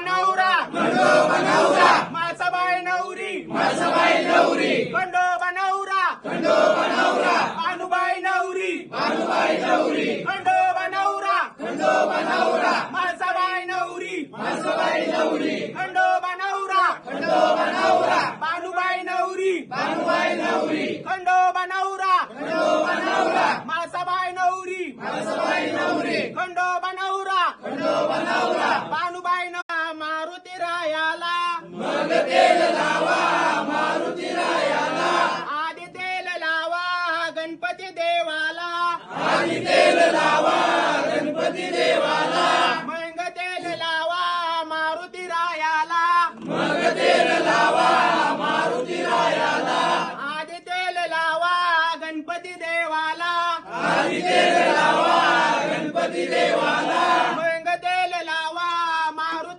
नवरा माळसाबाई नवरी खंडोबा नवरा भानुबाई नवरी खंडोबा नवरा माळसाबाई नवरी खंडोबा नवरा भानुबाई नवरी खंडोबा नवरा माळसाबाई नवरी खंडोबा नवरा भानुबाई नवरा मारुती रायाला आधी तेल लावा गणपती देवाला मग तेल लावा मारुती रायाला आधी तेल लावा गणपती देवाला